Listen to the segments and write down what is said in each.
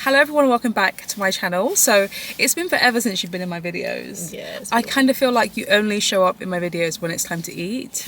Hello everyone, welcome back to my channel. So it's been forever since you've been in my videos. Yeah, I kind of feel like you only show up in my videos when it's time to eat.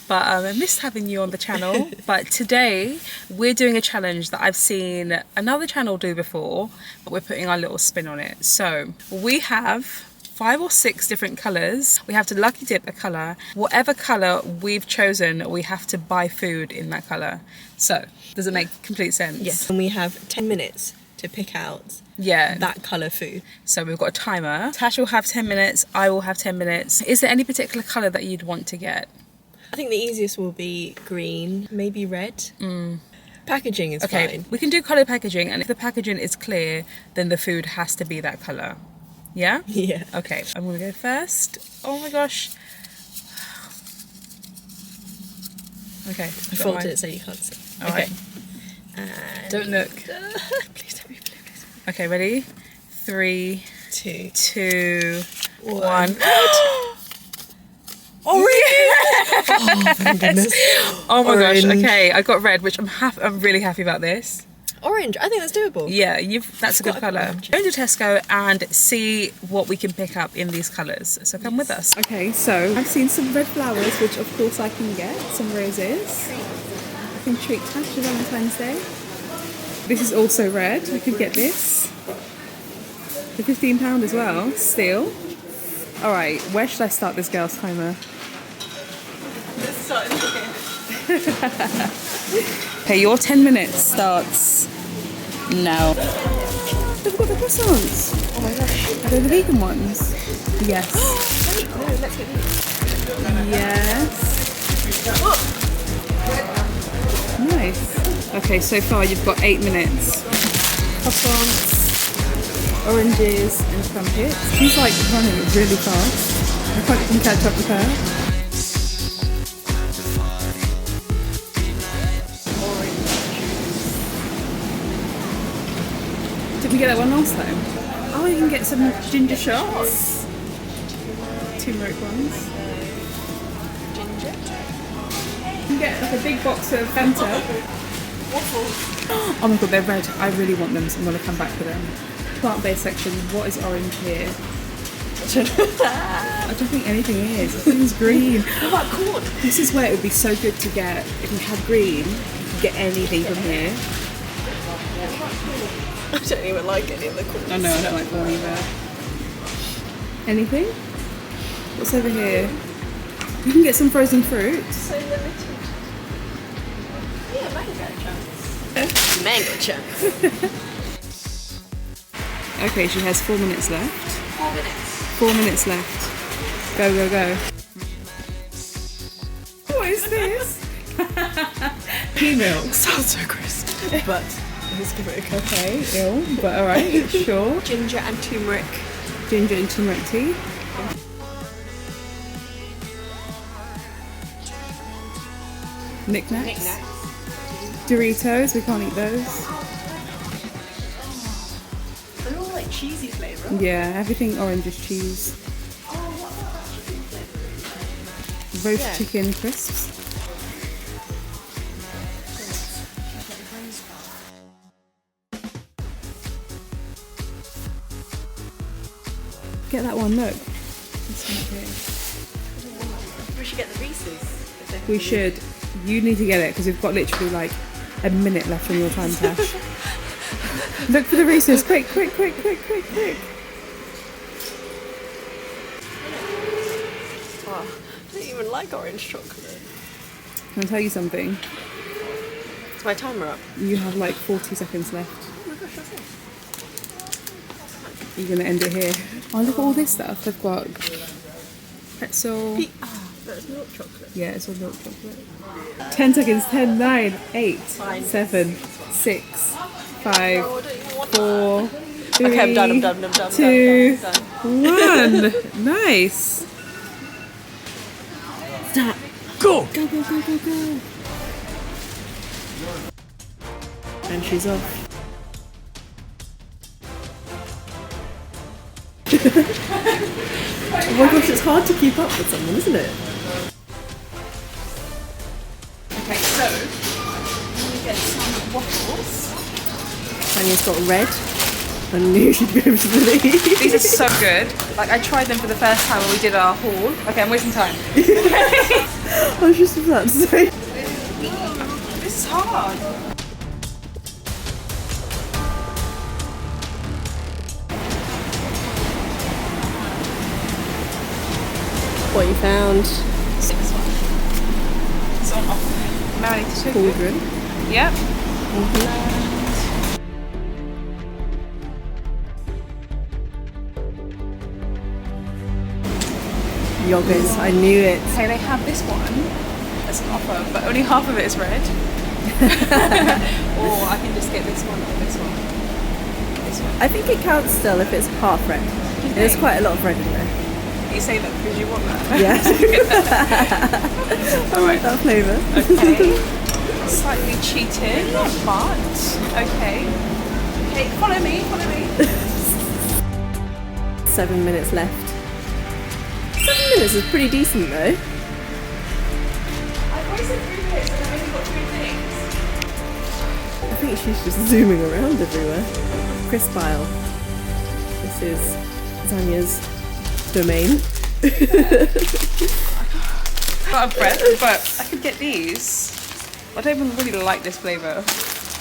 But I missed having you on the channel. But today we're doing a challenge that I've seen another channel do before, but we're putting our little spin on it. So we have 5 or 6 different colours. We have to lucky dip a colour. Whatever colour we've chosen, we have to buy food in that colour. So does it make complete sense? Yes, and we have 10 minutes to pick out that colour food. So we've got a timer. Tash will have 10 minutes, I will have 10 minutes. Is there any particular colour that you'd want to get? I think the easiest will be green, maybe red. Packaging is fine. We can do colour packaging, and if the packaging is clear, then the food has to be that colour. Yeah? Yeah. Okay, I'm gonna go first. Oh my gosh. Okay. I folded it so you can't see. Alright. And don't look. Please don't be. Okay, ready? 3, 2, 1. Oh, really? Oh my goodness. Oh my Orange. gosh. Okay, I got red, which I'm really happy about this. Orange. I think that's doable. Yeah, that's a good colour. Go to Tesco and see what we can pick up in these colours. So come with us. Okay, so I've seen some red flowers, which of course I can get. Some roses. I can treat Tash for Valentine's Day. This is also red. We could get this. For £15 as well. Still. Alright, where should I start this girl's timer? Let's start here. Okay, your 10 minutes starts now. They've got the croissants. Oh my gosh. Are they the vegan ones? Yes. Wait, no, let's get these. Yes. Nice. Okay, so far you've got 8 minutes. Croissants, oranges and crumpets. She's like running really fast. I can't even catch up with her. Did we get that one last time? Oh, you can get some ginger shots. Turmeric ones. Ginger. You can get like a big box of Fanta. Waffles. Oh my god, they're red. I really want them, so I'm going to come back for them. Plant-based section. What is orange here? I don't think anything is. Everything's green. What about corn? This is where it would be so good to get, if you had green, you could get anything from here. I don't even like any of the corn. Oh no, I don't like corn either. Anything? What's over here? You can get some frozen fruit. So limited. Yeah, mango chunks. Mango chunks. Okay, she has 4 minutes left. 4 minutes. 4 minutes left. Go, go, go. What is this? Pea milk. Sounds so gross. But let's give it a go. Okay, ill, but alright, sure. Ginger and turmeric. Ginger and turmeric tea. Knickknacks. Knickknacks. Doritos, we can't eat those. They're all like cheesy flavour. Yeah, everything orange is cheese. Roast chicken crisps. Get that one, look. This one here. We should get the Reese's. We should. You need to get it because we've got literally like a minute left on your time, Tash. Look for the Reese's. Quick, quick, quick, quick, quick, quick. Oh, I don't even like orange chocolate. Can I tell you something? Is my timer up? You have like 40 seconds left. Oh my gosh, that's it. You're going to end it here. Oh, look at all this stuff. They've got pretzel. That's milk chocolate. Yeah, it's all milk chocolate. 10 seconds. 10, 9, 8, 7, 6, 5, 4, 3, Okay, I'm done. 2, done. 1. Nice. Stop. Go! Go, go, go, go, go. And she's off. Oh my gosh, it's hard to keep up with someone, isn't it? Okay, so I'm going to get some waffles. Tanya's got red. I knew she'd go for the lead. These are so good. Like, I tried them for the first time when we did our haul. Okay, I'm wasting time. I was just about to say. This is hard. What you found? 6 one. It's on offer. Marinated chicken. Cauldron. Yep. Yoggers, I knew it. Okay, they have this one as an offer, but only half of it is red. Or I can just get this one or this one. This one. I think it counts still if it's half red. There's think? quite a lot of red in there. You say that because you want that? Yes. I like that flavour. Okay. Slightly cheating, but okay. Okay, follow me, follow me. 7 minutes left. 7 minutes is pretty decent though. I've wasted 3 minutes and I've only got 3 things. I think she's just zooming around everywhere. Crisp aisle. This is Zanya's domain. Not a breath, but I could get these. I don't even really like this flavour.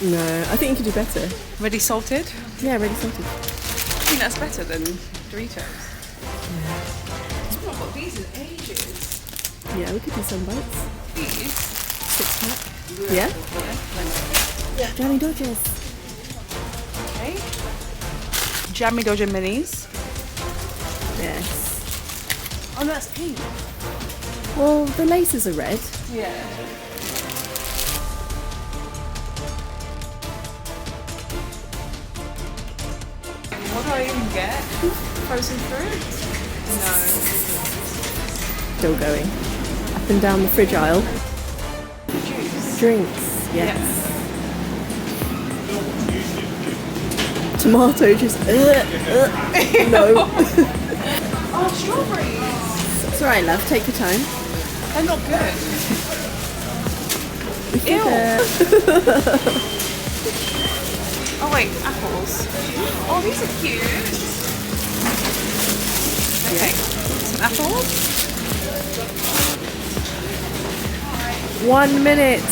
No, I think you could do better. Ready salted? Yeah, ready salted. I think that's better than Doritos. I've not got these in ages. Yeah, we could do some bites. These? 6 pack. Yeah? Yeah. Jammy Dodgers. Okay. Jammy Dodger minis. Yes. Oh no, that's pink. Well, the laces are red. Yeah. What do I even get? Frozen fruit? No. Still going. Up and down the fridge aisle. Juice. Drinks. Yes. Tomato just. No. Oh, strawberries. It's alright, love. Take your time. They're not good. Ew. Oh wait, apples. Oh, these are cute. Okay, some apples. 1 minute.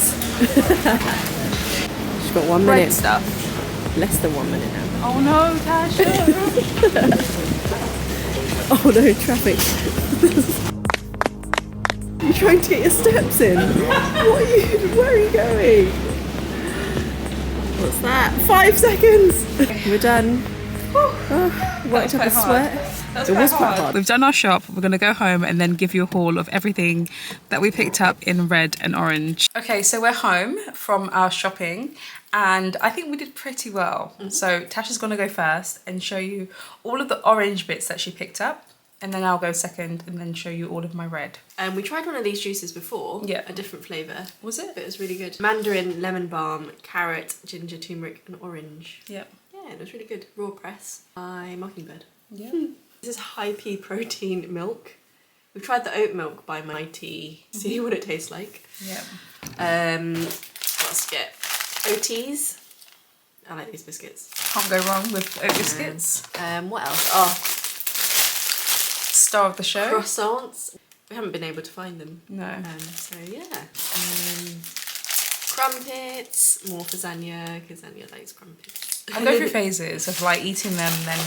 She's got 1 Bread minute. stuff. Less than 1 minute now. Oh no, Tasha. Oh no, traffic. You're trying to get your steps in. Where are you going? What's that? 5 seconds. We're done. Worked up a sweat. It was quite hard. We've done our shop. We're going to go home and then give you a haul of everything that we picked up in red and orange. Okay, so we're home from our shopping and I think we did pretty well. So Tasha's going to go first and show you all of the orange bits that she picked up. And then I'll go second and then show you all of my red. We tried one of these juices before. Yeah. A different flavour. Was it? But it was really good. Mandarin, lemon balm, carrot, ginger, turmeric and orange. Yep. Yeah, it was really good. Raw press by Mockingbird. Yeah. This is high P protein milk. We've tried the oat milk by Mighty. See what it tastes like. Yep. Let's get OTs. I like these biscuits. Can't go wrong with oat biscuits. What else? Oh, Star of the show. croissants. We haven't been able to find them. No. So yeah. Crumpets. More for Zanya because Zanya likes crumpets. I go through phases of like eating them and then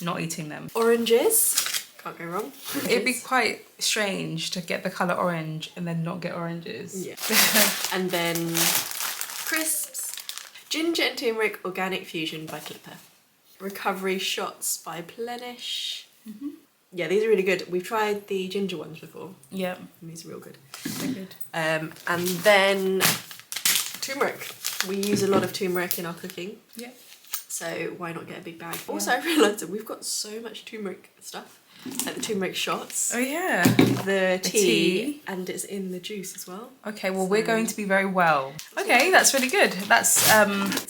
not eating them. Oranges. Can't go wrong. It'd be quite strange to get the colour orange and then not get oranges. Yeah. And then crisps. Ginger and turmeric organic fusion by Clipper. Recovery shots by Plenish. Yeah, these are really good. We've tried the ginger ones before. Yep. And these are real good. They're good. And then turmeric. We use a lot of turmeric in our cooking. Yeah. So why not get a big bag? Also, I realised that we've got so much turmeric stuff. Like the turmeric shots. Oh yeah. The tea, tea. and it's in the juice as well. Okay, well we're going to be very well. Okay, that's really good. That's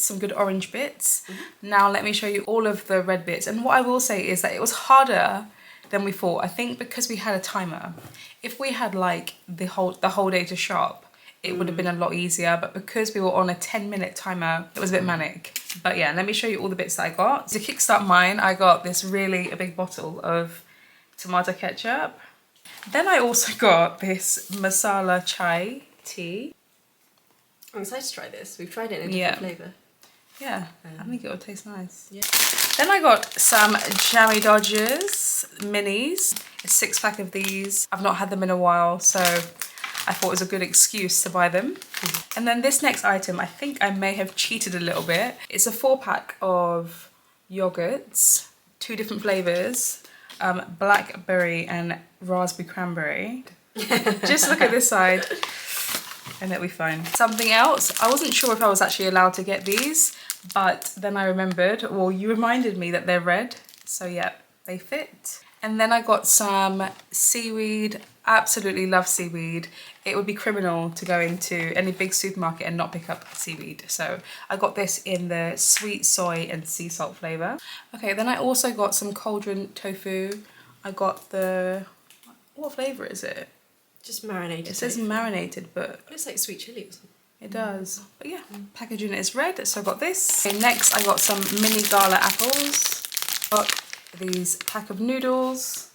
some good orange bits. Now let me show you all of the red bits. And what I will say is that it was harder than we thought. I think because we had a timer. If we had like the whole day to shop, it would have been a lot easier, but because we were on a 10-minute timer, it was a bit manic. But yeah, let me show you all the bits that I got. To kickstart mine, I got this really big bottle of tomato ketchup. Then I also got this masala chai tea. I'm excited to try this. We've tried it in a different flavour. Yeah, I think it will taste nice. Yeah. Then I got some Jammy Dodgers minis, a 6-pack of these. I've not had them in a while, so I thought it was a good excuse to buy them. And then this next item, I think I may have cheated a little bit. It's a 4-pack of yogurts, 2 different flavours, blackberry and raspberry cranberry. Just look at this side and it'll be fine. Something else, I wasn't sure if I was actually allowed to get these, but then I remembered, well, you reminded me that they're red. So yeah, they fit. And then I got some seaweed. Absolutely love seaweed. It would be criminal to go into any big supermarket and not pick up seaweed. So I got this in the sweet soy and sea salt flavour. Okay, then I also got some cauldron tofu. I got the, what flavour is it? Just marinated. It says marinated, but it looks like sweet chilli or something. It does. But yeah, packaging is red, so I got this. Okay, next I got some mini gala apples. Got these pack of noodles.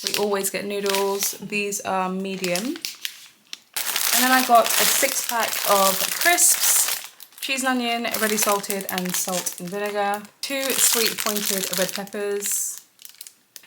We always get noodles. These are medium. And then I got a 6-pack of crisps, cheese and onion, ready salted and salt and vinegar, 2 sweet pointed red peppers.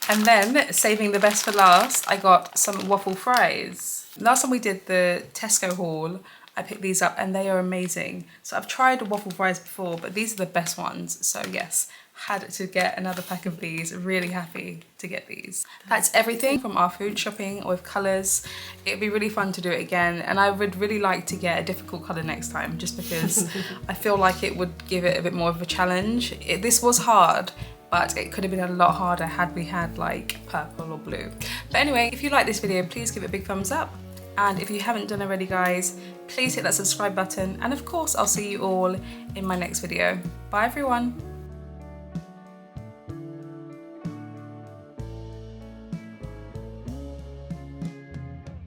And then, saving the best for last, I got some waffle fries. Last time we did the Tesco haul, I picked these up and they are amazing. So I've tried waffle fries before, but these are the best ones. So yes, had to get another pack of these. Really happy to get these. That's everything from our food shopping with colours. It'd be really fun to do it again, and I would really like to get a difficult colour next time, just because I feel like it would give it a bit more of a challenge. This was hard, but it could have been a lot harder had we had like purple or blue. But anyway, if you like this video, please give it a big thumbs up. And if you haven't done already, guys, please hit that subscribe button. And of course, I'll see you all in my next video. Bye everyone.